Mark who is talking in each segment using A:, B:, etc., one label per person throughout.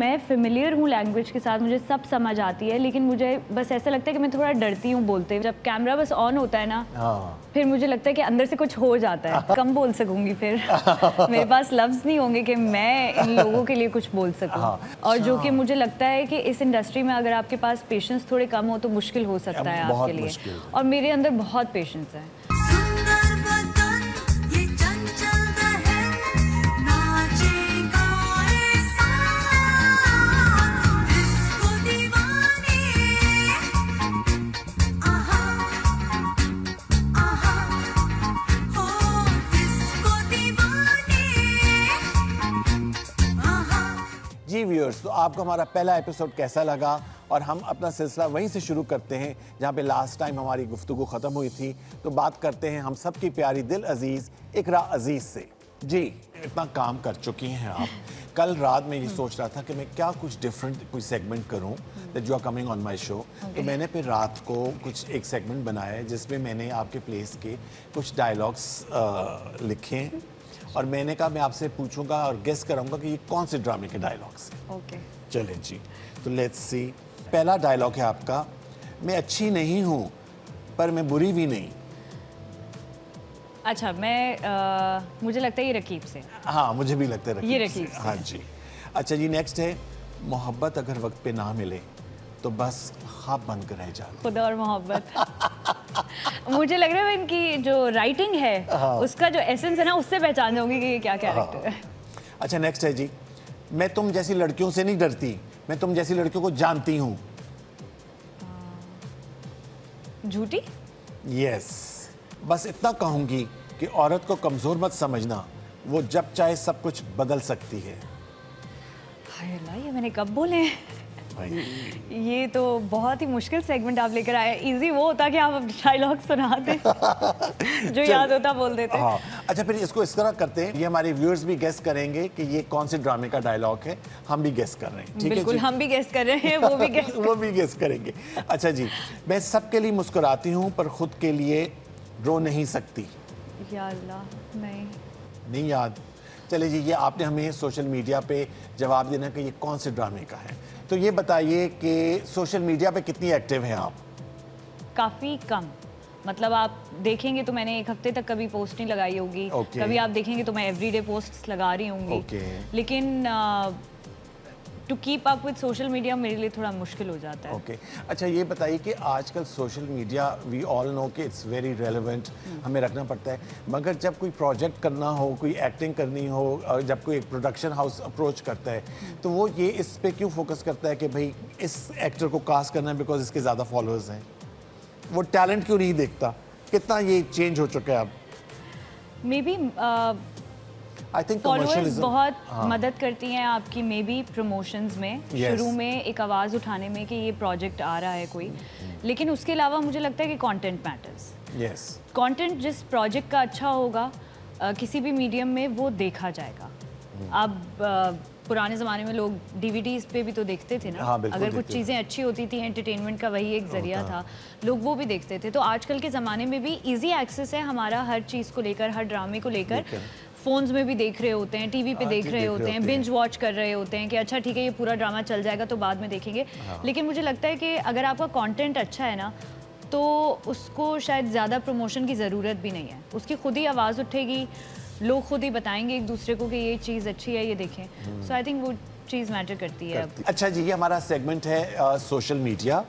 A: मैं फेमिलियर हूँ लैंग्वेज के साथ, मुझे सब समझ आती है, लेकिन मुझे बस ऐसा लगता है कि मैं थोड़ा डरती हूँ बोलते। जब कैमरा बस ऑन होता है ना, फिर मुझे लगता है कि अंदर से कुछ हो जाता है, कम बोल सकूंगी फिर मेरे पास लफ्ज़ नहीं होंगे कि मैं इन लोगों के लिए कुछ बोल सकूं। और जो कि मुझे लगता है कि इस इंडस्ट्री में अगर आपके पास पेशेंस थोड़े कम हो तो मुश्किल हो सकता है आपके लिए, और मेरे अंदर बहुत पेशेंस है।
B: जी व्यूअर्स, तो आपको हमारा पहला एपिसोड कैसा लगा? और हम अपना सिलसिला वहीं से शुरू करते हैं जहां पे लास्ट टाइम हमारी गुफ्तगू ख़त्म हुई थी। तो बात करते हैं हम सबकी प्यारी दिल अजीज़ इकरा अजीज़ से। जी, इतना काम कर चुकी हैं आप। कल रात में ये सोच रहा था कि मैं क्या कुछ डिफरेंट कोई सेगमेंट करूं that you are coming on my show. तो मैंने फिर रात को कुछ एक सेगमेंट बनाया है जिसमें मैंने आपके प्लेस के कुछ डायलॉग्स लिखे हैं, और मैंने कहा मैं आपसे पूछूंगा और गेस कराऊंगा कि ये कौन से ड्रामे के डायलॉग्स हैं।
A: ओके,
B: चलें जी, तो लेट्स सी। पहला डायलॉग है आपका, मैं अच्छी नहीं हूँ पर मैं बुरी भी नहीं।
A: अच्छा, मुझे लगता है ये रकीब से।
B: हाँ, मुझे भी लगता है
A: ये
B: रकीब
A: रकीब से।
B: हाँ जी। अच्छा जी, नेक्स्ट है, मोहब्बत अगर वक्त पे ना मिले तो बस ख्वाब बनकर रह जाए।
A: खुदा और मोहब्बत मुझे लग रहा है इनकी जो राइटिंग है उसका जो एसेंस है ना, उससे पहचान जाऊंगी कि ये क्या कैरेक्टर है।
B: अच्छा, नेक्स्ट है जी, मैं तुम जैसी लड़कियों से नहीं डरती, मैं तुम जैसी लड़कियों को जानती हूँ।
A: झूठी।
B: यस, बस इतना कहूंगी कि औरत को कमजोर मत समझना, वो जब चाहे सब कुछ बदल सकती है।
A: हाय अल्लाह, ये मैंने कब बोले हैं? ये तो बहुत ही मुश्किल सेगमेंट आप लेकर आए। इजी वो होता कि आप डायलॉग सुनाते जो याद होता बोल देते।
B: हाँ, अच्छा फिर इसको इस तरह करते हैं, ये हमारे व्यूअर्स भी गेस करेंगे कि ये कौन से ड्रामे का डायलॉग है, हम भी गेस कर रहे हैं। ठीक है,
A: बिल्कुल, हम भी गेस कर रहे हैं, वो भी गेस
B: वो भी गेस करेंगे। अच्छा जी, मैं सबके लिए मुस्कुराती हूँ पर खुद के लिए रो नहीं सकती।
A: या अल्लाह,
B: नहीं याद? चले जी, ये आपने हमें सोशल मीडिया पे जवाब देना कि ये कौन से ड्रामे का है। तो ये बताइए कि सोशल मीडिया पे कितनी एक्टिव हैं आप?
A: काफ़ी कम, मतलब आप देखेंगे तो मैंने एक हफ्ते तक कभी पोस्ट नहीं लगाई होगी। कभी आप देखेंगे तो मैं एवरीडे पोस्ट लगा रही होंगी। लेकिन to keep up with social media मेरे लिए थोड़ा मुश्किल हो जाता है।
B: अच्छा, ये बताइए कि आजकल social media, we all know कि इट्स वेरी रेलेवेंट, हमें रखना पड़ता है, मगर जब कोई प्रोजेक्ट करना हो, कोई एक्टिंग करनी हो, जब कोई एक प्रोडक्शन हाउस अप्रोच करता है तो वो ये इस पे क्यों फोकस करता है कि भाई इस एक्टर को कास्ट करना है बिकॉज इसके ज़्यादा फॉलोअर्स हैं? वो टैलेंट क्यों नहीं देखता? कितना ये चेंज हो चुका है अब?
A: Maybe
B: I think
A: followers बहुत मदद करती हैं आपकी, मे बी प्रमोशंस में, शुरू में एक आवाज़ उठाने में कि ये प्रोजेक्ट आ रहा है कोई, लेकिन उसके अलावा मुझे लगता है कि कंटेंट मैटर्स।
B: यस,
A: कंटेंट जिस प्रोजेक्ट का अच्छा होगा किसी भी मीडियम में वो देखा जाएगा। अब पुराने ज़माने में लोग डीवीडीज़ पे भी तो देखते थे ना। अगर कुछ चीज़ें अच्छी होती थी, एंटरटेनमेंट का वही एक ज़रिया था, लोग वो भी देखते थे। तो आजकल के ज़माने में भी इजी एक्सेस है हमारा हर चीज़ को लेकर, हर ड्रामे को लेकर। फ़ोन्स में भी देख रहे होते हैं, टीवी पे देख रहे होते हैं, बिंज वॉच कर रहे होते हैं कि अच्छा ठीक है ये पूरा ड्रामा चल जाएगा तो बाद में देखेंगे। लेकिन मुझे लगता है कि अगर आपका कंटेंट अच्छा है ना तो उसको शायद ज़्यादा प्रमोशन की ज़रूरत भी नहीं है, उसकी खुद ही आवाज़ उठेगी, लोग खुद ही बताएंगे एक दूसरे को कि ये चीज़ अच्छी है, ये देखें। सो आई थिंक वो चीज़ मैटर करती है अब।
B: अच्छा जी, ये हमारा सेगमेंट है सोशल मीडिया।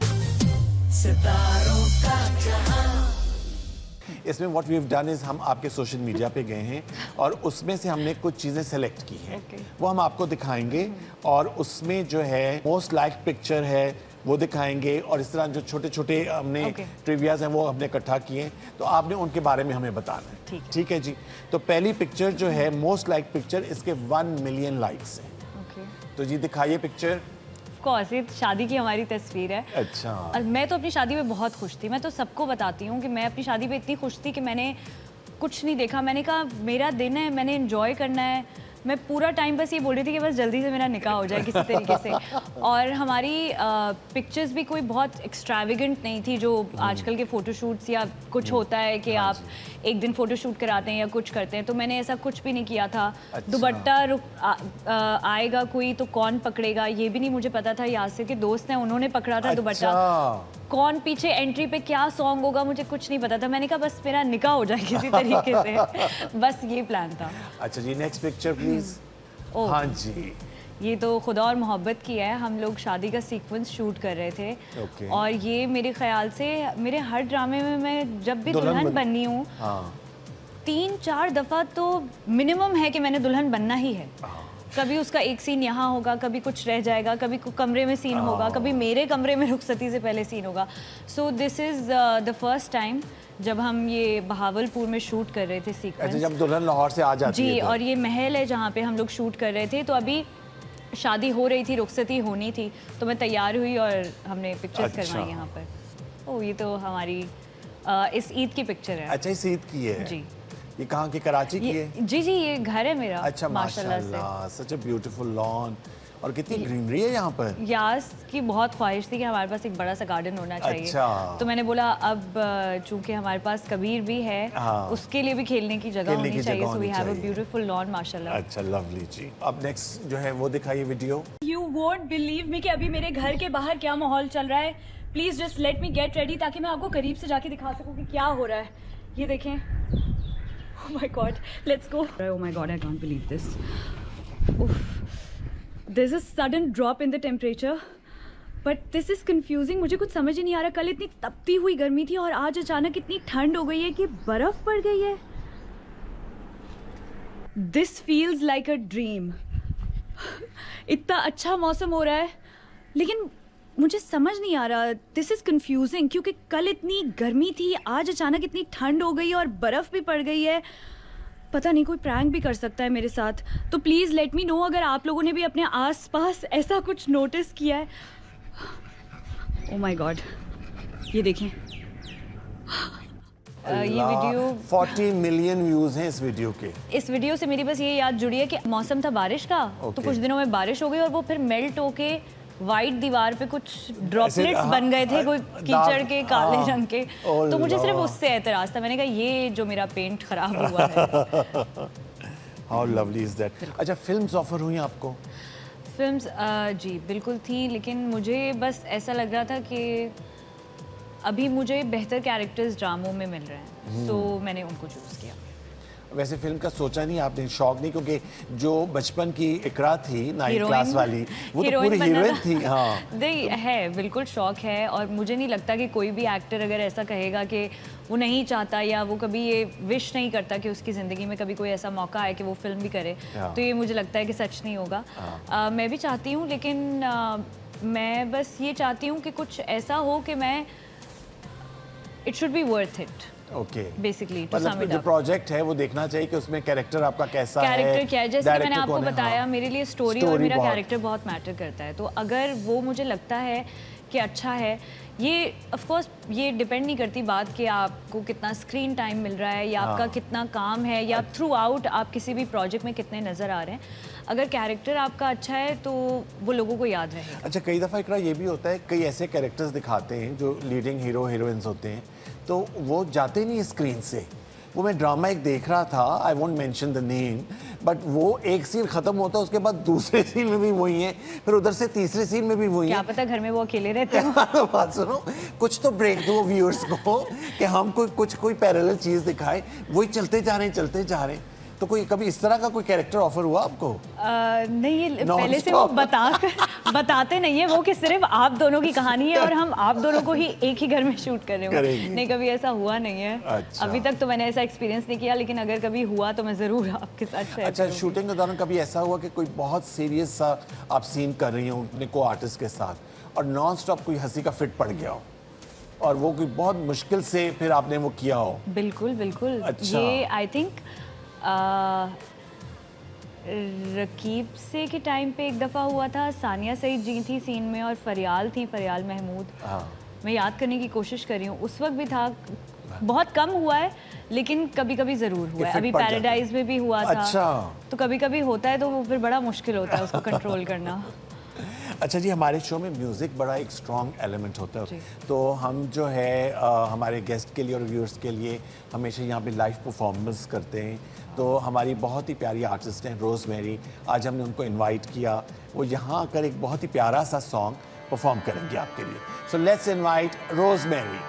B: इसमें what we have done is हम आपके सोशल मीडिया पे गए हैं और उसमें से हमने कुछ चीज़ें सेलेक्ट की हैं। वो हम आपको दिखाएंगे और उसमें जो है मोस्ट लाइक पिक्चर है वो दिखाएंगे, और इस तरह जो छोटे छोटे हमने ट्रिवियाज हैं वो हमने इकट्ठा किए हैं, तो आपने उनके बारे में हमें बताना है। ठीक है जी। तो पहली पिक्चर जो है मोस्ट लाइक पिक्चर, इसके 1 मिलियन लाइक्स हैं। तो जी दिखाइए पिक्चर।
A: कोर्स ये शादी की हमारी तस्वीर है।
B: अच्छा।
A: और मैं तो अपनी शादी में बहुत खुश थी। मैं तो सबको बताती हूँ कि मैं अपनी शादी पे इतनी खुश थी कि मैंने कुछ नहीं देखा। मैंने कहा मेरा दिन है, मैंने एंजॉय करना है, मैं पूरा टाइम बस ये बोल रही थी कि बस जल्दी से मेरा निकाह हो जाए किसी तरीके से। और हमारी पिक्चर्स भी कोई बहुत एक्स्ट्रावेगेंट नहीं थी, जो आजकल के फ़ोटोशूट्स या कुछ होता है कि आप एक दिन फ़ोटोशूट कराते हैं या कुछ करते हैं, तो मैंने ऐसा कुछ भी नहीं किया था। दुपट्टा आएगा कोई तो कौन पकड़ेगा ये भी नहीं मुझे पता था। यासिर के दोस्त हैं, उन्होंने पकड़ा था दुपट्टा। कौन पीछे एंट्री पे क्या सॉन्ग होगा मुझे कुछ नहीं पता था। मैंने कहा बस मेरा निकाह हो जाए किसी तरीके से, बस ये प्लान था।
B: अच्छा जी, नेक्स्ट पिक्चर प्लीज। हाँ जी,
A: ये तो खुदा और मोहब्बत की है। हम लोग शादी का सीक्वेंस शूट कर रहे थे। और ये मेरे ख्याल से मेरे हर ड्रामे में मैं जब भी दुल्हन बननी हूँ 3-4 दफ़ा तो मिनिमम है कि मैंने दुल्हन बनना ही है। कभी उसका एक सीन यहाँ होगा, कभी कुछ रह जाएगा, कभी कमरे में सीन होगा, कभी मेरे कमरे में रुखसती से पहले सीन होगा। So this is the first time जब हम ये बहावलपुर में शूट कर रहे थे सीक्वेंस।
B: अच्छा, जब दुल्हन लाहौर से आ जाती है
A: जी, और ये महल है जहाँ पे हम लोग शूट कर रहे थे। तो अभी शादी हो रही थी, रुखसती होनी थी, तो मैं तैयार हुई और हमने पिक्चर्स करवाई यहाँ पर। ओह, ये तो हमारी इस ईद की पिक्चर है।
B: अच्छा, इस ईद की है
A: जी।
B: ये कहाँ की, कराची की है?
A: जी जी, ये घर है मेरा।
B: अच्छा, माशाल्लाह, सच अ ब्यूटीफुल लॉन। और कितनी ग्रीनरी है यहाँ पर।
A: यास की बहुत ख्वाहिश थी कि हमारे पास एक बड़ा सा गार्डन होना चाहिए।
B: अच्छा।
A: तो मैंने बोला अब चूंकि हमारे पास कबीर भी है, उसके लिए भी खेलने की जगह होनी चाहिए। So we have a beautiful lawn माशाल्लाह।
B: अच्छा, लवली जी। अब नेक्स्ट जो है वो दिखाइए video.
A: You won't believe me कि अभी मेरे घर के बाहर क्या माहौल चल रहा है। Please just let me get ready ताकि मैं आपको करीब से जाके दिखा सकूं कि क्या हो रहा है। ये देखें। Oh my God, let's go. Oh my God, I can't believe this. Oof. There's a sudden drop in the temperature, but this is confusing. मुझे कुछ समझ ही नहीं आ रहा। कल इतनी तपती हुई गर्मी थी और आज अचानक इतनी ठंड हो गई है कि बर्फ पड़ गई है। This feels like a dream. इतना अच्छा मौसम हो रहा है, लेकिन मुझे समझ नहीं आ रहा। दिस इज़ कन्फ्यूजिंग क्योंकि कल इतनी गर्मी थी, आज अचानक इतनी ठंड हो गई और बर्फ़ भी पड़ गई है। पता नहीं, कोई प्रैंक भी कर सकता है मेरे साथ। तो प्लीज़ लेट मी नो अगर आप लोगों ने भी अपने आसपास ऐसा कुछ नोटिस किया है। ओह माय गॉड, ये देखें। ये वीडियो
B: 40 मिलियन व्यूज हैं इस वीडियो के।
A: इस वीडियो से मेरी बस ये याद जुड़ी है कि मौसम था बारिश का। तो कुछ दिनों में बारिश हो गई और वो फिर मेल्ट होके वाइट दीवार पे कुछ ड्रॉपलेट्स बन गए थे, कोई कीचड़ के, काले रंग के। तो मुझे सिर्फ उससे एतराज था। मैंने कहा ये जो मेरा पेंट खराब हुआ है।
B: How lovely is that. अच्छा, फिल्म्स ऑफर हुई आपको?
A: फिल्म्स जी बिल्कुल थी, लेकिन मुझे बस ऐसा लग रहा था कि अभी मुझे बेहतर कैरेक्टर्स ड्रामों में मिल रहे हैं, तो मैंने उनको चूज़ किया।
B: वैसे फिल्म का सोचा नहीं आपने, शौक नहीं? क्योंकि जो बचपन की इकरा थी 9th क्लास वाली, वो तो पूरी हीरोइन थी। हाँ,
A: नहीं है, बिल्कुल शौक है। और मुझे नहीं लगता कि कोई भी एक्टर अगर ऐसा कहेगा कि वो नहीं चाहता या वो कभी ये विश नहीं करता कि उसकी ज़िंदगी में कभी कोई ऐसा मौका आए कि वो फिल्म भी करे, तो ये मुझे लगता है कि सच नहीं होगा। मैं भी चाहती हूँ, लेकिन मैं बस ये चाहती हूँ कि कुछ ऐसा हो कि मैं it should be worth it.
B: Okay,
A: basically
B: मतलब जो प्रोजेक्ट है वो देखना चाहिए कि उसमें कैरेक्टर आपका कैसा है,
A: कैरेक्टर क्या है। जैसे कि मैंने आपको बताया,
B: हाँ,
A: मेरे लिए स्टोरी और मेरा कैरेक्टर बहुत मैटर करता है। तो अगर वो मुझे लगता है कि अच्छा है, ये ऑफ कोर्स ये डिपेंड नहीं करती बात कि आपको कितना स्क्रीन टाइम मिल रहा है या आपका कितना काम है या थ्रू आउट आप किसी भी प्रोजेक्ट में कितने नज़र आ रहे हैं। अगर कैरेक्टर आपका अच्छा है तो वो लोगों को याद रहेगा।
B: अच्छा, कई दफ़ा इकरा ये भी होता है, कई ऐसे कैरेक्टर्स दिखाते हैं जो लीडिंग हीरो हीरोइंस होते हैं, तो वो जाते नहीं स्क्रीन से। वो मैं ड्रामा एक देख रहा था, I won't mention the name, but वो एक सीन खत्म होता है, उसके बाद दूसरे सीन में भी वही है, फिर उधर से तीसरे सीन में भी वही है।
A: क्या पता घर में वो अकेले रहते हैं।
B: बात सुनो, कुछ तो ब्रेक दो व्यूअर्स को कि हम कोई पैरेलल चीज़ दिखाए। वही चलते जा रहे हैं। तो कोई कभी इस तरह का कोई कैरेक्टर ऑफर हुआ आपको?
A: नहीं, ये पहले से वो बताते नहीं है वो कि सिर्फ आप दोनों की कहानी है और हम आप दोनों को ही एक ही घर में शूट कर रहे हो। नहीं, कभी ऐसा हुआ नहीं है।
B: अच्छा।
A: अभी तक तो मैंने ऐसा एक्सपीरियंस नहीं किया, लेकिन अगर कभी हुआ तो मैं ज़रूर आपके साथ शेयर
B: अच्छा, शूटिंग के दौरान कभी ऐसा हुआ कि कोई बहुत सीरियस सा आप सीन कर रही हो अपने को आर्टिस्ट के साथ और नॉन स्टॉप कोई हंसी का फिट पड़ गया हो और वो कोई बहुत मुश्किल से फिर आपने वो किया हो?
A: बिल्कुल बिल्कुल।
B: अच्छा।
A: ये आई थिंक रकीब से के टाइम पे एक दफ़ा हुआ था। सानिया सईद जी थी सीन में और फरियाल थी, फरियाल महमूद। मैं याद करने की कोशिश कर रही हूँ, उस वक्त भी था। बहुत कम हुआ है, लेकिन कभी कभी जरूर हुआ है। अभी पैराडाइज में भी हुआ था।
B: अच्छा।
A: तो कभी कभी होता है तो वो फिर बड़ा मुश्किल होता है उसको कंट्रोल करना।
B: अच्छा जी, हमारे शो में म्यूज़िक बड़ा एक स्ट्रॉन्ग एलिमेंट होता है, तो हम जो है हमारे गेस्ट के लिए और व्यूअर्स के लिए हमेशा यहाँ पे लाइव परफॉर्मेंस करते हैं। तो हमारी बहुत ही प्यारी आर्टिस्ट हैं रोज़मेरी, आज हमने उनको इनवाइट किया, वो यहाँ आकर एक बहुत ही प्यारा सा सॉन्ग परफॉर्म करेंगे आपके लिए। So let's invite rosemary.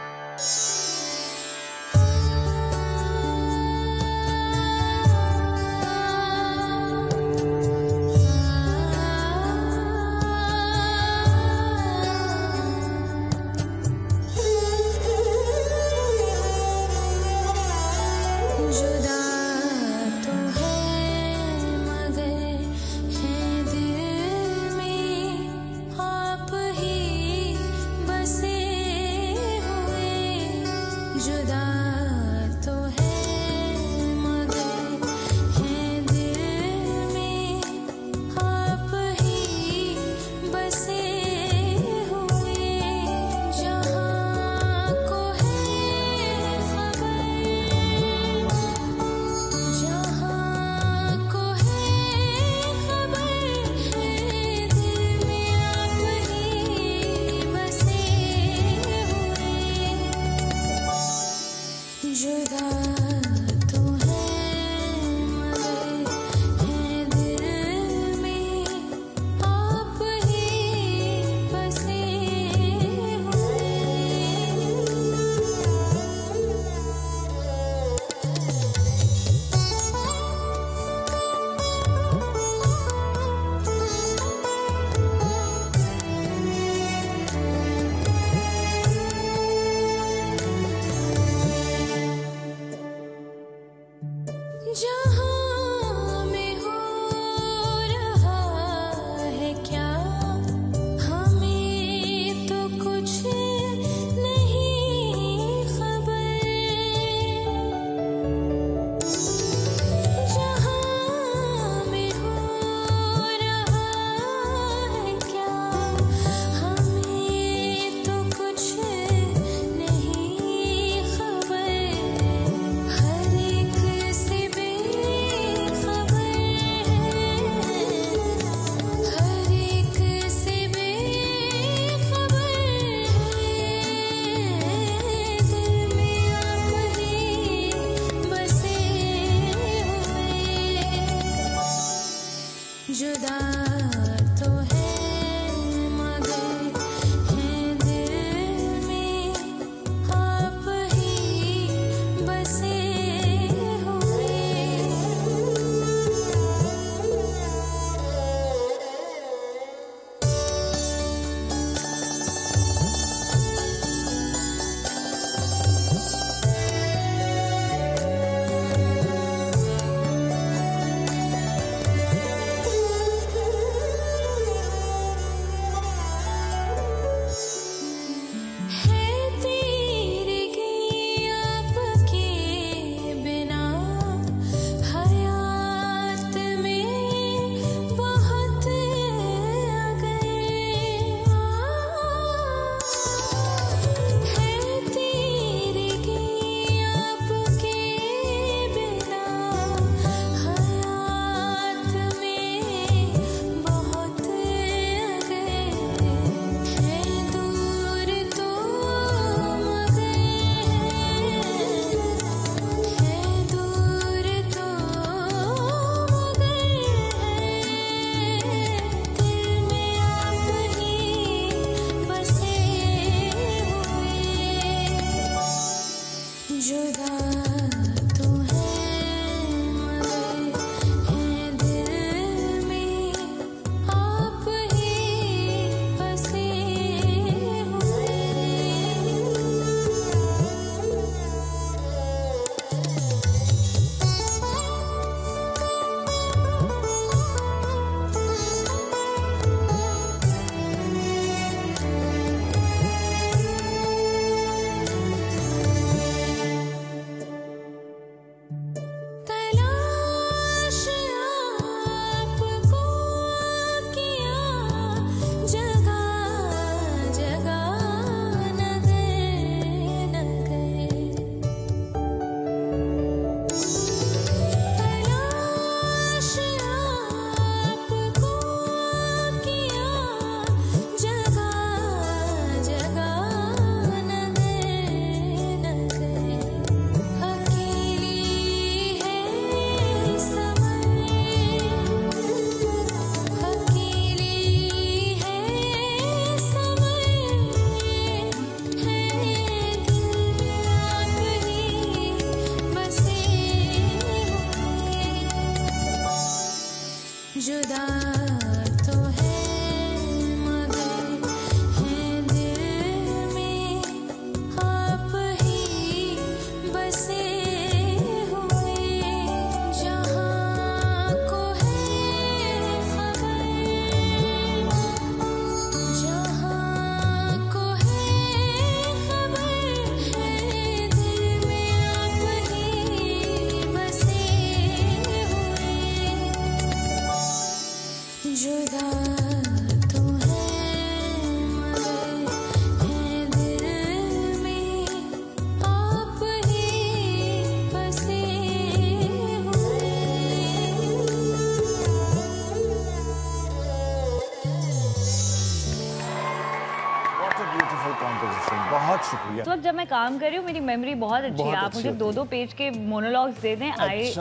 B: Contribution, बहुत शुक्रिया।
A: तो अब जब मैं काम कर रही हूँ मेरी मेमोरी बहुत अच्छी है। आप मुझे 2-2 पेज के मोनोलॉग्स दे दें, I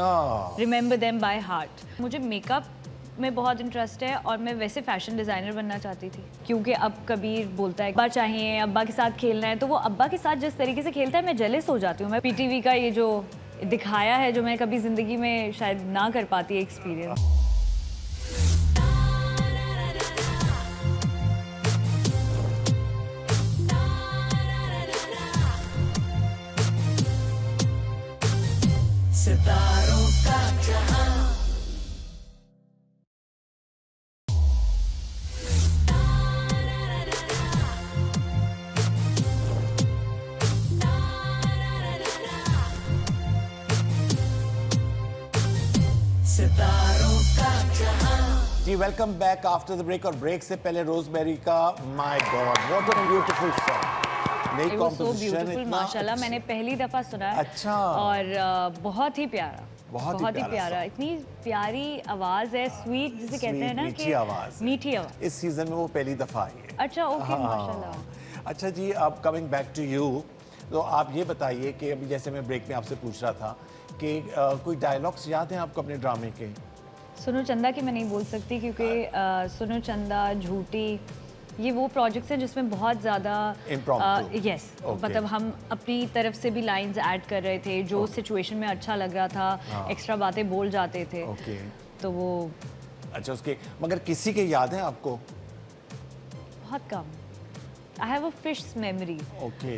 A: remember them by heart. मुझे मेकअप में बहुत इंटरेस्ट है और मैं वैसे फैशन डिज़ाइनर बनना चाहती थी, क्योंकि अब कबीर बोलता है अब्बा चाहिए, अब्बा के साथ खेलना है, तो वो अब्बा के साथ जिस तरीके से खेलता है मैं जेलस हो जाती हूँ। मैं पीटीवी का ये जो दिखाया है जो मैं कभी ज़िंदगी में शायद ना कर पाती एक्सपीरियंस।
C: सितारों का जहां सितारों का जहां।
B: जी welcome back after the break. और ब्रेक से पहले रोजमेरी का my god what a beautiful song, नई कॉम्पोजिशन,
A: माशाल्लाह मैंने पहली दफा सुना है।
B: अच्छा।
A: और बहुत ही प्यारा,
B: बहुत ही प्यारा,
A: इतनी प्यारी आवाज है, स्वीट जिसे कहते हैं ना,
B: मीठी आवाज,
A: मीठी आवाज।
B: इस सीजन में वो पहली दफा आई है।
A: अच्छा, ओके, माशाल्लाह।
B: अच्छा जी, अब कमिंग बैक टू यू, तो आप ये बताइए कि अभी जैसे मैं ब्रेक में आपसे पूछ रहा था कि कोई डायलॉग्स याद हैं आपको अपने ड्रामे के?
A: सुनो चंदा की मैं नहीं बोल सकती, क्योंकि सुनो चंदा, झूठी, ये वो प्रोजेक्ट्स हैं जिसमें बहुत ज़्यादा यस, मतलब हम अपनी तरफ से भी लाइंस ऐड कर रहे थे, जो सिचुएशन में अच्छा लग रहा था, एक्स्ट्रा बातें बोल जाते थे। तो वो
B: अच्छा, उसके मगर किसी के याद हैं आपको?
A: बहुत कम। I have a fish memory.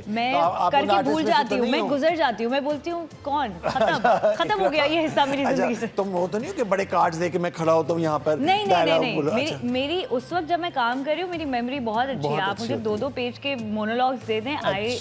A: मैं
B: तो
A: करके भूल जाती हूँ, मैं गुजर जाती हूँ, मैं बोलती हूँ कौन, खत्म हो गया ये हिस्सा मेरी जिंदगी से।
B: तुम वो तो नहीं हो कि बड़े कार्ड्स लेके मैं खड़ा होता हूँ यहाँ पर?
A: नहीं, मेरी उस वक्त जब मैं काम कर रही हूँ मेरी मेमोरी बहुत अच्छी है। आप मुझे 2-2 पेज के मोनोलॉग्स दे दें, I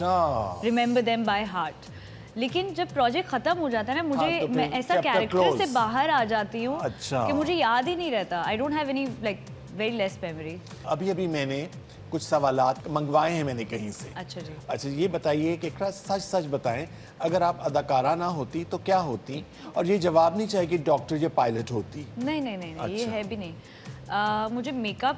A: remember them by heart. लेकिन जब प्रोजेक्ट खत्म हो जाता है ना, मुझे मैं ऐसा कैरेक्टर से बाहर आ जाती हूँ कि मुझे याद ही नहीं रहता। I don't have any like very less memory.
B: अभी मैंने कुछ सवालात मंगवाए हैं मैंने कहीं से।
A: अच्छा जी।
B: अच्छा, ये बताइए कि सच बताएं, अगर आप अदाकारा ना होती तो क्या होती? और ये जवाब नहीं चाहिए कि डॉक्टर या पायलट होती।
A: नहीं, अच्छा। ये है भी नहीं। मुझे मेकअप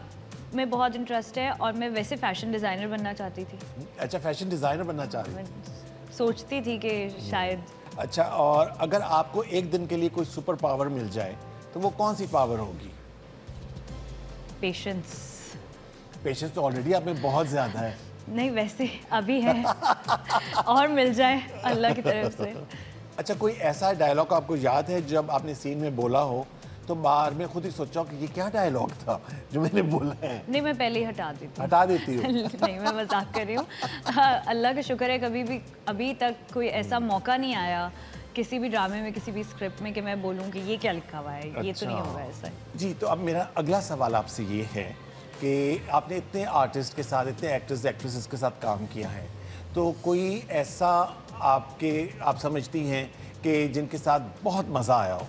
A: में बहुत इंटरेस्ट है और मैं वैसे फैशन डिज़ाइनर बनना चाहती थी।
B: अच्छा, फैशन डिज़ाइनर बनना चाह रही
A: थी? सोचती थी कि शायद।
B: अच्छा, और अगर आपको एक दिन के लिए कोई सुपर पावर मिल जाए तो वो कौन सी पावर होगी?
A: पेशेंस।
B: पेशेंस तो ऑलरेडी आप में बहुत ज़्यादा है।
A: नहीं, वैसे अभी है और मिल जाए अल्लाह की तरफ से।
B: अच्छा, कोई ऐसा डायलॉग आपको याद है जब आपने सीन में बोला हो तो बाहर में खुद ही सोचा कि ये क्या डायलॉग था जो मैंने बोला है?
A: नहीं, मैं पहले ही हटा देती हूँ।
B: हटा देती हूँ?
A: नहीं, मैं मजाक कर रही हूँ। अल्लाह का शुक्र है कभी भी अभी तक कोई ऐसा मौका नहीं आया किसी भी ड्रामे में, किसी भी स्क्रिप्ट में कि मैं बोलूँ कि ये क्या लिखा हुआ है। ये तो नहीं होगा ऐसा।
B: जी, तो अब मेरा अगला सवाल आपसे ये है कि आपने इतने आर्टिस्ट के साथ, इतने एक्टर्स एक्ट्रेसेस के साथ काम किया है, तो कोई ऐसा आप समझती हैं कि जिनके साथ बहुत मज़ा आया हो?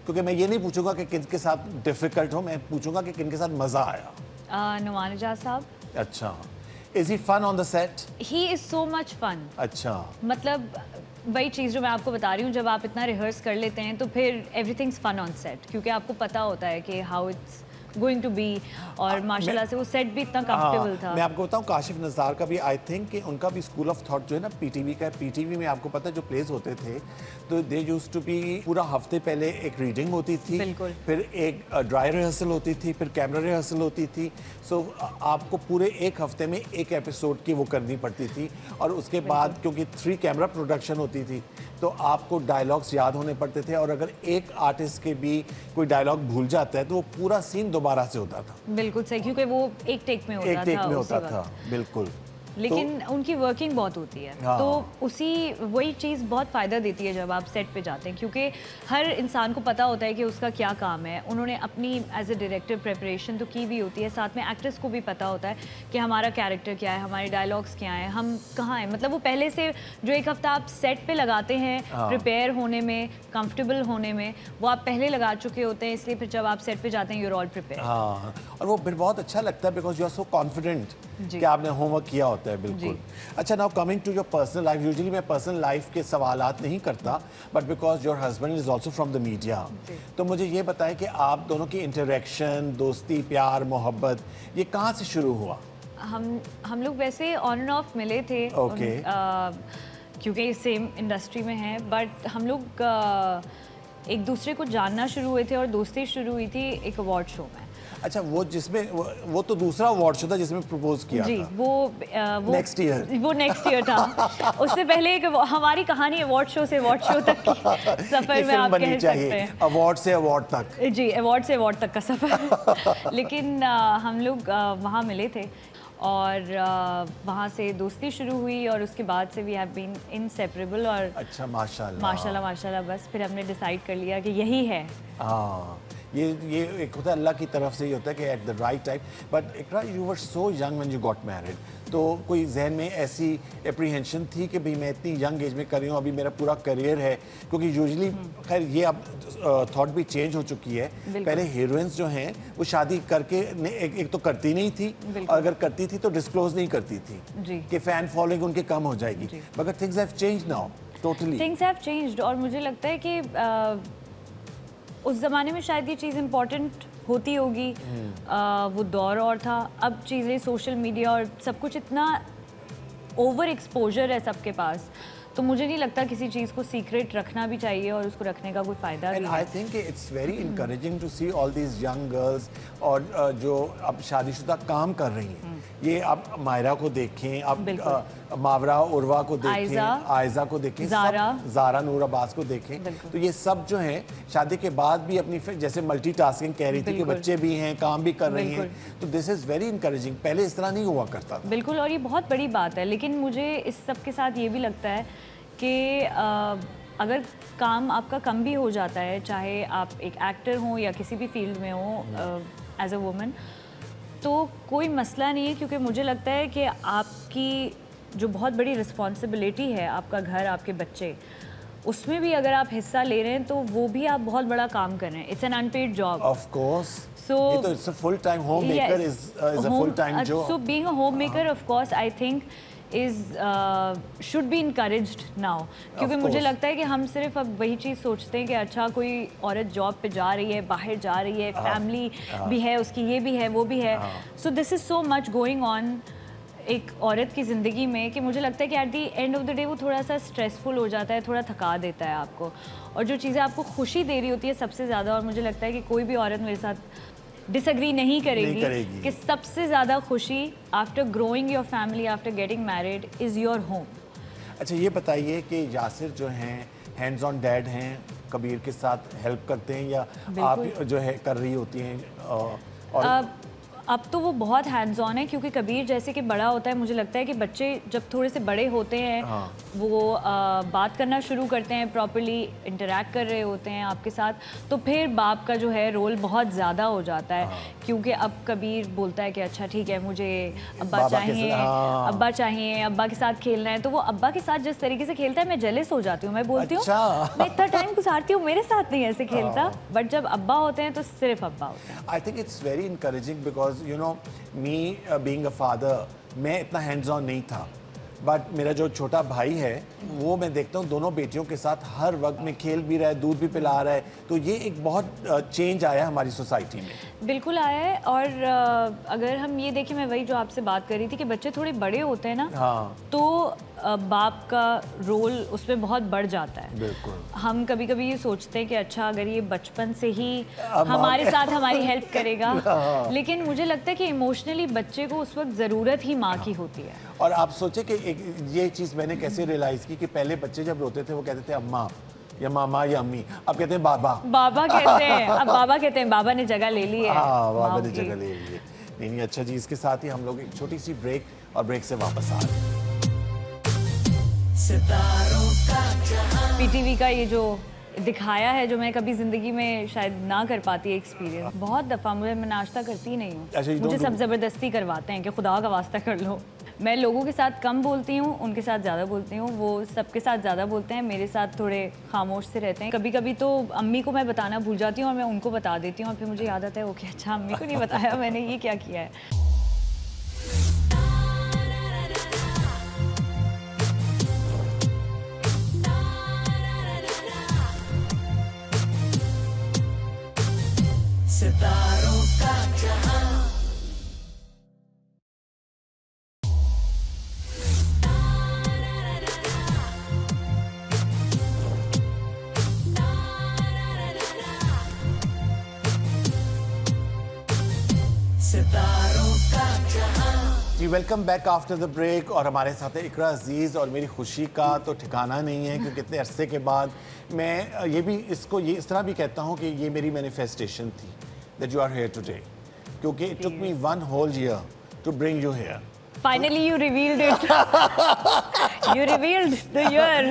B: क्योंकि मैं ये नहीं पूछूंगा कि किनके साथ डिफिकल्ट हो, मैं पूछूंगा कि किनके साथ मज़ा आया।
A: नुमान इजाज साहब।
B: अच्छा, is he fun on the set?
A: He is so much fun.
B: अच्छा,
A: मतलब वही चीज़ जो मैं आपको बता रही हूँ, जब आप इतना रिहर्स कर लेते हैं तो फिर एवरीथिंग्स फन ऑन सेट, क्योंकि आपको पता होता है कि how it's going to be, और माशाल्लाह से वो सेट भी इतना कंफर्टेबल था।
B: मैं आपको बताऊं, काशिफ नज़ार का भी आई थिंक कि उनका भी स्कूल ऑफ थॉट जो है ना पीटीवी का, पीटीवी में आपको पता है जो प्लेस होते थे तो दे यूज्ड टू बी पूरा हफ्ते पहले एक रीडिंग होती थी, फिर एक ड्राई रिहर्सल होती थी, फिर कैमरा रिहर्सल होती थी। सो आपको पूरे एक हफ्ते में एक एपिसोड की वो करनी पड़ती थी, और उसके बाद क्योंकि 3 कैमरा प्रोडक्शन होती थी तो आपको डायलॉग्स याद होने पड़ते थे, और अगर एक आर्टिस्ट के भी कोई डायलॉग भूल जाता है तो वो पूरा सीन दोबारा से होता था।
A: बिल्कुल सही, क्योंकि वो एक टेक में होता था।
B: बिल्कुल।
A: लेकिन उनकी वर्किंग बहुत होती है,
B: हाँ।
A: तो उसी वही चीज़ बहुत फ़ायदा देती है जब आप सेट पे जाते हैं, क्योंकि हर इंसान को पता होता है कि उसका क्या काम है। उन्होंने अपनी एज ए डायरेक्टर प्रिपरेशन तो की भी होती है, साथ में एक्टर्स को भी पता होता है कि हमारा कैरेक्टर क्या है, हमारे डायलॉग्स क्या हैं, हम कहाँ हैं। मतलब वो पहले से जो एक हफ्ता आप सेट पे लगाते हैं प्रिपेयर होने में, कंफर्टेबल होने में, वो आप पहले लगा चुके होते हैं, इसलिए फिर जब आप सेट पे जाते हैं यू आर ऑल प्रिपेयर।
B: हाँ, और वो फिर बहुत अच्छा लगता है because you are so confident कि आपने होमवर्क किया होता है। बिल्कुल। अच्छा, now coming to your personal life, usually मैं पर्सनल लाइफ के सवालात नहीं करता, but because your husband is also from the media, तो मुझे ये बताएं कि आप दोनों की इंटरेक्शन, दोस्ती, प्यार, मोहब्बत, ये कहाँ से शुरू हुआ?
A: हम लोग वैसे ऑन एंड ऑफ मिले थे।
B: Okay.
A: क्योंकि सेम इंडस्ट्री में हैं, बट हम लोग एक दूसरे को जानना शुरू हुए थे और दोस्ती शुरू हुई थी एक अवार्ड शो में।
B: अच्छा, वो जिसमें वो तो दूसरा अवार्ड शो था जिसमें प्रपोज किया
A: जी,
B: था।
A: वो
B: नेक्स्ट ईयर,
A: वो नेक्स्ट ईयर था। उससे पहले एक हमारी कहानी अवार्ड शो से अवार्ड शो तक की सफर में आप कह सकते हैं।
B: अवार्ड से अवार्ड तक।
A: जी, अवार्ड से अवार्ड तक का सफर। लेकिन हम लोग वहाँ मिले थे और वहाँ से दोस्ती शुरू हुई और उसके बाद से वी हैव बीन इनसेपरेबल। और
B: अच्छा, माशाल्लाह
A: माशाल्लाह बस फिर हमने डिसाइड कर लिया कि यही है।
B: हाँ, ये एक होता है अल्लाह की तरफ से ही होता है कि at the right time. But Iqra, you were so young when you got married, तो कोई जहन में ऐसी एप्रीहेंशन थी कि भाई मैं इतनी यंग एज में कर रही हूँ, अभी मेरा पूरा करियर है? क्योंकि यूजुअली खैर ये अब थॉट भी चेंज हो चुकी है। पहले हीरोइंस जो हैं वो शादी करके एक तो करती नहीं थी, और अगर करती थी तो डिस्क्लोज नहीं करती थी कि फैन फॉलोइंग उनके कम हो जाएगी। मगर things have changed now, totally
A: things have changed. और मुझे लगता है कि उस ज़माने में शायद ये चीज़ इम्पॉर्टेंट होती होगी। वो दौर और था। अब चीज़ें सोशल मीडिया और सब कुछ इतना ओवर एक्सपोजर है सबके पास, तो मुझे नहीं लगता किसी चीज़ को सीक्रेट रखना भी चाहिए और उसको रखने का कोई फ़ायदा भी
B: एंड
A: है।
B: I think it's very encouraging to see all these young girls और जो अब शादीशुदा काम कर रही हैं। ये आप मायरा को देखें, अब मावरा उर्वा को देखें, आयजा को देखें, ज़ारा नूर अब्बास को देखें, तो ये सब जो हैं शादी के बाद भी अपनी जैसे मल्टीटास्किंग कह रही थी कि बच्चे भी हैं, काम भी कर रही हैं, तो दिस इज़ वेरी इनकरेजिंग। पहले इस तरह नहीं हुआ करता था।
A: बिल्कुल, और ये बहुत बड़ी बात है। लेकिन मुझे इस सब के साथ ये भी लगता है कि अगर काम आपका कम भी हो जाता है, चाहे आप एक एक्टर हों या किसी भी फील्ड में हो एज अ वुमन, तो कोई मसला नहीं है। क्योंकि मुझे लगता है कि आपकी जो बहुत बड़ी रिस्पॉन्सिबिलिटी है, आपका घर, आपके बच्चे, उसमें भी अगर आप हिस्सा ले रहे हैं तो वो भी आप बहुत बड़ा काम कर रहे हैं। It's an unpaid job.
B: Of course, ये तो it's a full time homemaker is a full time job.
A: So being a homemaker of course I think should be encouraged now. क्योंकि मुझे लगता है कि हम सिर्फ अब वही चीज़ सोचते हैं कि अच्छा कोई औरत जॉब पे जा रही है, बाहर जा रही है, फैमिली भी है उसकी, ये भी है, वो भी है। So this is so much going on एक औरत की ज़िंदगी में कि मुझे लगता है कि at the and of the day वो थोड़ा सा स्ट्रेसफुल हो जाता है, थोड़ा थका देता है आपको। और जो चीज़ें आपको खुशी दे रही होती है सबसे ज़्यादा, और मुझे लगता है कि कोई भी औरत मेरे साथ डिसएग्री नहीं करेगी कि सबसे ज़्यादा खुशी after growing your family, after getting married, is your home.
B: अच्छा, ये बताइए कि यासिर जो हैं हैंड्स ऑन डैड हैं, कबीर के साथ हेल्प करते हैं या आप जो है कर रही होती हैं? और
A: अब तो वो बहुत हैंड्स ऑन है, क्योंकि कबीर जैसे कि बड़ा होता है, मुझे लगता है कि बच्चे जब थोड़े से बड़े होते हैं वो बात करना शुरू करते हैं, प्रॉपर्ली इंटरैक्ट कर रहे होते हैं आपके साथ, तो फिर बाप का जो है रोल बहुत ज़्यादा हो जाता है। क्योंकि अब कबीर बोलता है कि अच्छा ठीक है, मुझे अब्बा चाहिए, अब्बा चाहिए, अब्बा के साथ खेलना है। तो वो अब्बा के साथ जिस तरीके से खेलता है, मैं जेलस हो जाती हूँ। मैं बोलती हूँ मैं इतना टाइम गुजारती हूँ, मेरे साथ नहीं ऐसे खेलता। बट जब अब्बा होते हैं तो सिर्फ अब्बा होते हैं।
B: आई think it's very encouraging because you know me being a father, मैं इतना हैंड्स ऑन नहीं था, बट मेरा जो छोटा भाई है वो मैं देखता हूँ दोनों बेटियों के साथ हर वक्त में खेल भी रहा है, दूध भी पिला रहा है। तो ये एक बहुत चेंज आया हमारी सोसाइटी में।
A: बिल्कुल आया है। और अगर हम ये देखें, मैं वही जो आपसे बात कर रही थी कि बच्चे थोड़े बड़े होते हैं ना, तो बाप का रोल उसमें बहुत बढ़ जाता है।
B: बिल्कुल।
A: हम कभी कभी ये सोचते हैं कि अच्छा अगर ये बचपन से ही हमारे साथ हमारी हेल्प करेगा, लेकिन मुझे लगता है कि इमोशनली बच्चे को उस वक्त ज़रूरत ही माँ की होती है।
B: और आप सोचे कि ये चीज़ मैंने कैसे रियलाइज़ की कि पहले बच्चे जब रोते थे वो कहते थे अम्मा या मामा या अम्मी, अब कहते हैं बाबा।
A: बाबा कहते हैं, अब बाबा कहते हैं, बाबा ने जगह ले ली है।
B: हाँ, बाबा ने जगह ले ली है। नहीं, अच्छा जी, इसके साथ ही हम लोग एक छोटी सी ब्रेक, और ब्रेक से वापस आ रहे हैं।
A: पीटीवी का ये जो दिखाया है, जो मैं कभी ज़िंदगी में शायद ना कर पाती एक्सपीरियंस, बहुत दफ़ा मैं नाश्ता करती नहीं हूँ।
B: अच्छा,
A: मुझे सब ज़बरदस्ती करवाते हैं कि खुदा का वास्ता कर लो। मैं लोगों के साथ कम बोलती हूँ, उनके साथ ज़्यादा बोलती हूँ। वो सबके साथ ज़्यादा बोलते हैं, मेरे साथ थोड़े खामोश से रहते हैं। कभी कभी तो अम्मी को मैं बताना भूल जाती हूँ और मैं उनको बता देती हूँ, और फिर मुझे याद आता है ओके अच्छा अम्मी को नहीं बताया मैंने, ये क्या किया है।
C: सितारों का
B: जी welcome back after the break. और हमारे साथ है इकरा अजीज़। और मेरी खुशी का तो ठिकाना नहीं है क्योंकि इतने अरसे के बाद मैं ये इस तरह भी कहता हूँ कि ये मेरी मैनिफेस्टेशन थी that you are here today, क्योंकि it took me 1 whole year to bring you here.
A: Finally you revealed it. You revealed the year.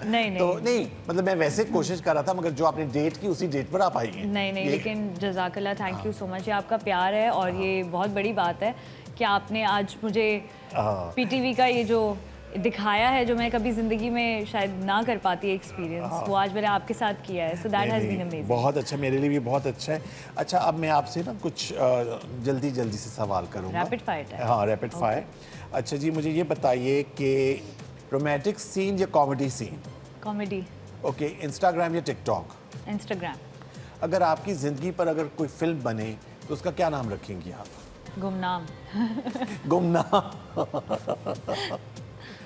A: नहीं
B: तो नहीं मतलब मैं वैसे कोशिश कर रहा था, मगर जो आपने डेट की उसी डेट पर आप आई हैं।
A: नहीं लेकिन जज़ाकल्लाह, थैंक यू सो मच। ये आपका प्यार है और ये बहुत बड़ी बात है कि आपने आज मुझे पीटीवी का ये जो दिखाया है, जो मैं कभी जिंदगी में शायद ना कर पाती एक्सपीरियंस, वो आज मैंने आपके साथ किया है। So that has been amazing.
B: बहुत अच्छा, मेरे लिए भी बहुत अच्छा है। अच्छा, अब मैं आपसे ना कुछ जल्दी से सवाल करूंगा।
A: रैपिड फायर है।
B: हाँ, रैपिड फायर। अच्छा जी, मुझे ये बताइए कि रोमांटिक सीन या comedy scene?
A: Comedy.
B: Okay, Instagram या टिकटॉक?
A: इंस्टाग्राम।
B: अगर आपकी ज़िंदगी पर अगर कोई फिल्म बने तो उसका क्या नाम रखेंगी आप?
A: गुमनाम।
B: गुमनाम।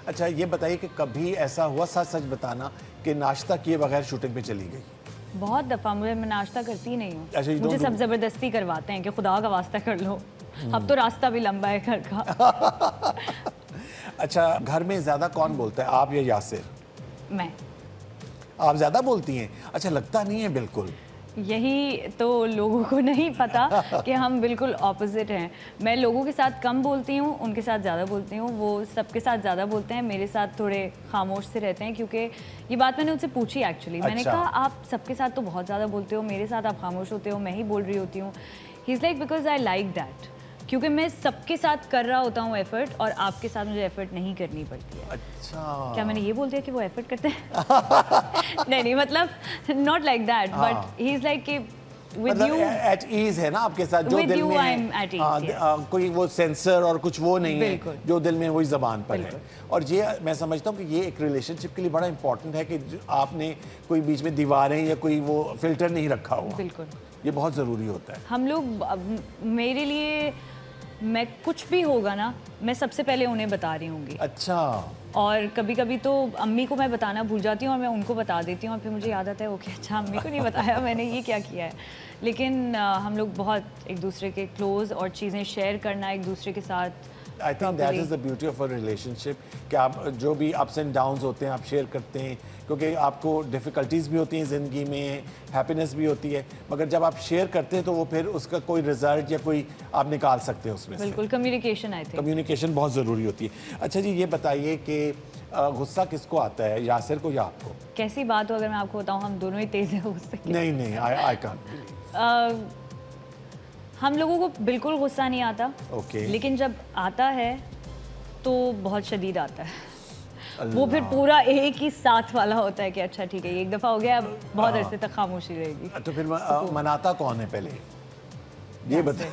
B: अच्छा, ये बताइए कि कभी ऐसा हुआ, सच बताना, कि नाश्ता किए बगैर शूटिंग पे चली गई?
A: बहुत दफ़ा। मैं नाश्ता करती नहीं हूँ।
B: अच्छा,
A: मुझे सब ज़बरदस्ती करवाते हैं कि खुदा का वास्ता कर लो, अब तो रास्ता भी लंबा है घर का।
B: अच्छा, घर में ज़्यादा कौन बोलता है, आप या यासिर?
A: मैं।
B: आप ज़्यादा बोलती हैं? अच्छा, लगता नहीं है बिल्कुल।
A: यही तो लोगों को नहीं पता कि हम बिल्कुल ऑपोजिट हैं। मैं लोगों के साथ कम बोलती हूँ, उनके साथ ज़्यादा बोलती हूँ। वो सबके साथ ज़्यादा बोलते हैं, मेरे साथ थोड़े खामोश से रहते हैं। क्योंकि ये बात मैंने उनसे पूछी एक्चुअली। मैंने
B: अच्छा।
A: कहा आप सबके साथ तो बहुत ज़्यादा बोलते हो, मेरे साथ आप खामोश होते हो, मैं ही बोल रही होती हूँ। He is like because I like that, क्योंकि मैं सबके साथ कर रहा होता हूँ एफर्ट, और आपके साथ मुझे एफर्ट नहीं करनी पड़ती है।
B: अच्छा,
A: क्या मैंने ये बोल दिया कि वो एफर्ट करते हैं? नहीं मतलब not like that, but he is like कि with you
B: एट ईज है ना आपके साथ, जो
A: With
B: दिल
A: you
B: में
A: I'm
B: है।
A: at ease,
B: हाँ,
A: yes.
B: कोई वो सेंसर और कुछ वो नहीं है,
A: बिल्कुल।
B: जो दिल में वही जबान पर है।
A: बिल्कुल।
B: और ये मैं समझता हूँ कि ये एक रिलेशनशिप के लिए बड़ा इंपॉर्टेंट है कि आपने कोई बीच में दीवारें या कोई वो फिल्टर नहीं रखा हुआ।
A: बिल्कुल।
B: ये बहुत ज़रूरी होता है।
A: हम लोग, मेरे लिए मैं कुछ भी होगा ना, मैं सबसे पहले उन्हें बता रही होंगी।
B: अच्छा।
A: और कभी कभी तो अम्मी को मैं बताना भूल जाती हूँ और मैं उनको बता देती हूँ, और फिर मुझे याद आता है ओके अच्छा अम्मी को नहीं बताया मैंने ये क्या किया है। लेकिन हम लोग बहुत एक दूसरे के क्लोज, और चीज़ें शेयर करना एक दूसरे के साथ।
B: I think that is the beauty of a relationship, कि आप जो भी अप्स एंड डाउन्स होते हैं आप शेयर करते हैं, क्योंकि आपको डिफ़िकल्टीज़ भी होती हैं ज़िंदगी में, हैप्पीनेस भी होती है, मगर जब आप शेयर करते हैं तो वो फिर उसका कोई रिजल्ट या कोई आप निकाल सकते हैं उसमें से।
A: बिल्कुल, कम्युनिकेशन आई थिंक।
B: कम्युनिकेशन बहुत ज़रूरी होती है। अच्छा जी, ये बताइए कि गुस्सा किसको आता है, यासिर को या आपको?
A: कैसी बात हो, अगर मैं आपको बताऊँ हम दोनों ही तेज़ हैं गुस्से के।
B: नहीं, आई कांट।
A: हम लोगों को बिल्कुल गुस्सा नहीं आता।
B: Okay.
A: लेकिन जब आता है तो बहुत शदीद आता है। वो
B: अल्लाह।
A: फिर पूरा एक ही साथ वाला होता है कि अच्छा ठीक है, एक दफ़ा हो गया, अब बहुत अरसे तक खामोशी रहेगी।
B: तो फिर मनाता कौन है पहले, ये बताएं?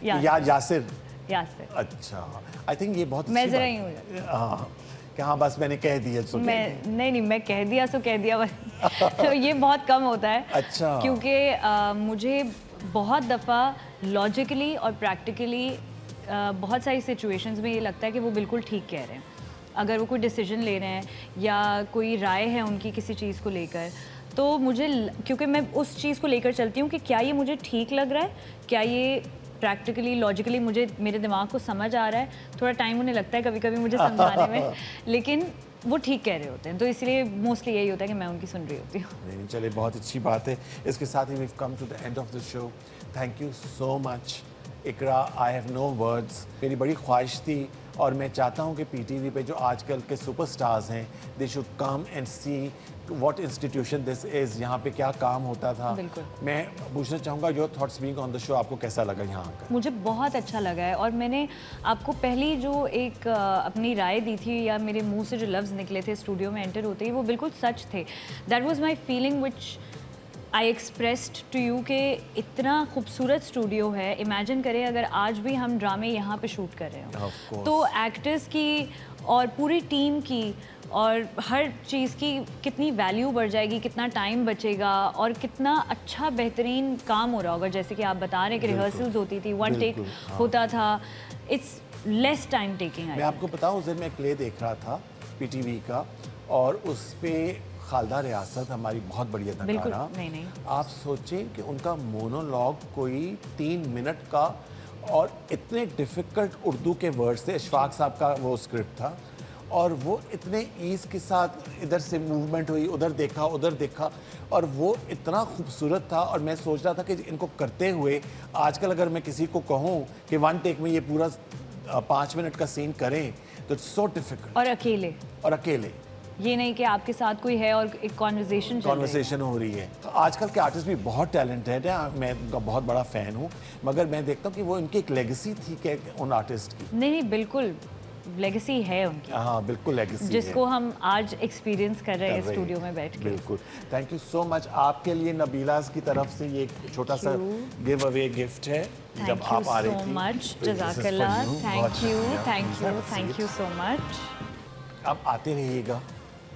B: यासिर।
A: यासिर।
B: अच्छा, आई थिंक ये बहुत
A: मैं
B: अच्छी
A: ज़रा
B: बात
A: ही हूँ।
B: है। हाँ, कि हाँ बस मैंने कह दिया सो कह
A: मैं
B: दिया।
A: नहीं मैं कह दिया सो कह दिया तो ये बहुत कम होता है।
B: अच्छा।
A: क्योंकि मुझे बहुत दफ़ा लॉजिकली और प्रैक्टिकली बहुत सारी सिचुएशंस में ये लगता है कि वो बिल्कुल ठीक कह रहे हैं। अगर वो कोई डिसीजन ले रहे हैं या कोई राय है उनकी किसी चीज़ को लेकर, तो मुझे क्योंकि मैं उस चीज़ को लेकर चलती हूँ कि क्या ये मुझे ठीक लग रहा है, क्या ये प्रैक्टिकली लॉजिकली मुझे मेरे दिमाग को समझ आ रहा है। थोड़ा टाइम उन्हें लगता है कभी कभी मुझे समझाने में, लेकिन वो ठीक कह रहे होते हैं, तो इसलिए मोस्टली यही होता है कि मैं उनकी सुन रही होती हूँ।
B: नहीं चले, बहुत अच्छी बात है। इसके साथ ही we come to the end of the show. Thank you so much Iqra, I have no words. मेरी बड़ी ख्वाहिश थी और मैं चाहता हूँ कि पीटीवी पे जो आजकल के सुपरस्टार्स हैं, they should come and see what institution this is, यहाँ पे क्या काम होता था।
A: बिल्कुल।
B: मैं पूछना चाहूँगा, your thoughts being on the show, आपको कैसा लगा यहाँ आकर?
A: मुझे बहुत अच्छा लगा है, और मैंने आपको पहली जो एक अपनी राय दी थी या मेरे मुंह से जो लफ्ज़ निकले थे स्टूडियो में एंटर होते ही, वो बिल्कुल सच थे। That was my feeling which I expressed to you कि इतना खूबसूरत स्टूडियो है। इमेजिन करें अगर आज भी हम ड्रामे यहाँ पे शूट कर रहे
B: Of
A: हो,
B: course.
A: तो एक्टर्स की और पूरी टीम की और हर चीज़ की कितनी वैल्यू बढ़ जाएगी, कितना टाइम बचेगा और कितना अच्छा बेहतरीन काम हो रहा होगा। जैसे कि आप बता रहे हैं कि रिहर्सल्स होती थी, वन टेक होता था, इट्स लेस टाइम टेकिंग।
B: मैं आपको बताऊं, उस दिन मैं प्ले देख रहा था पीटीवी का, और उस पे खालदा रियासत हमारी बहुत बढ़िया अदाकारा।
A: नहीं।
B: आप सोचें कि उनका मोनोलॉग कोई 3 मिनट का, और इतने डिफ़िकल्ट उर्दू के वर्ड्स थे। इशफाक साहब का वो स्क्रिप्ट था और वो इतने ईज़ के साथ इधर से मूवमेंट हुई, उधर देखा और वो इतना खूबसूरत था। और मैं सोच रहा था कि इनको करते हुए आजकल अगर मैं किसी को कहूँ कि वन टेक में ये पूरा 5 मिनट का सीन करें तो इट्स सो डिफिकल्ट।
A: और अकेले ये नहीं कि आपके साथ कोई है और एक कॉन्वर्सेशन
B: हो रही है। तो आजकल के आर्टिस्ट भी बहुत टैलेंटेड हैं, मैं उनका बहुत बड़ा फ़ैन हूँ, मगर मैं देखता हूँ कि वो इनकी एक लेगेसी थी कि उन आर्टिस्ट की।
A: नहीं बिल्कुल लेगेसी है उनकी।
B: हाँ बिल्कुल लेगेसी
A: जिसको हम आज एक्सपीरियंस कर रहे हैं स्टूडियो में बैठ के।
B: बिल्कुल। Thank you so much. आपके लिए नबीलास की तरफ से ये एक छोटा सा गिव अवे गिफ्ट है जब आप आ रही थी।
A: थैंक यू सो मच, जज़ाकल्लाह, थैंक यू सो मच।
B: अब आते रहिएगा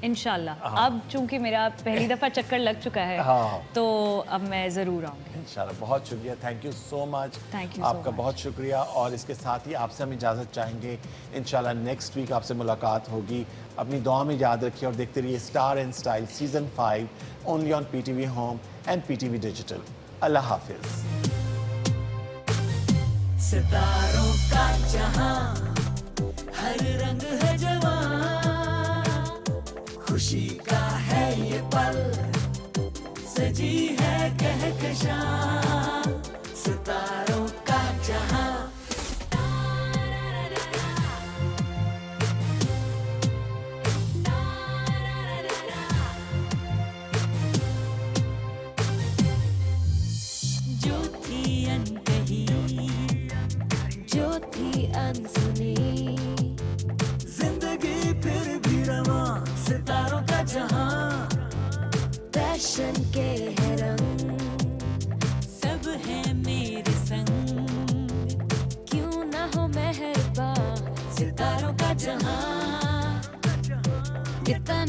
A: इंशाल्लाह। अब चूंकि मेरा पहली दफ़ा चक्कर लग चुका है तो अब मैं ज़रूर आऊँगी
B: इंशाल्लाह। बहुत शुक्रिया, thank you so much.
A: Thank you
B: आपका बहुत शुक्रिया। और इसके साथ ही आपसे हम इजाज़त चाहेंगे। इंशाल्लाह नेक्स्ट वीक आपसे मुलाकात होगी। अपनी दुआ में याद रखिए और देखते रहिए star and style season 5 only on PTV home and PTV digital. अल्लाह हाफिज़।
C: सितारों का जहां हर रंग है जवां, खुशी का है ये पल, सजी है कहकशां। सितारों का जहां जो थी अनकही, जो थी अनसुनी, जिंदगी फिर भी रवां। सितारों का जहां फैशन के है रंग, सब है मेरे संग, क्यों ना हो मेहरबान। सितारों का जहां कितना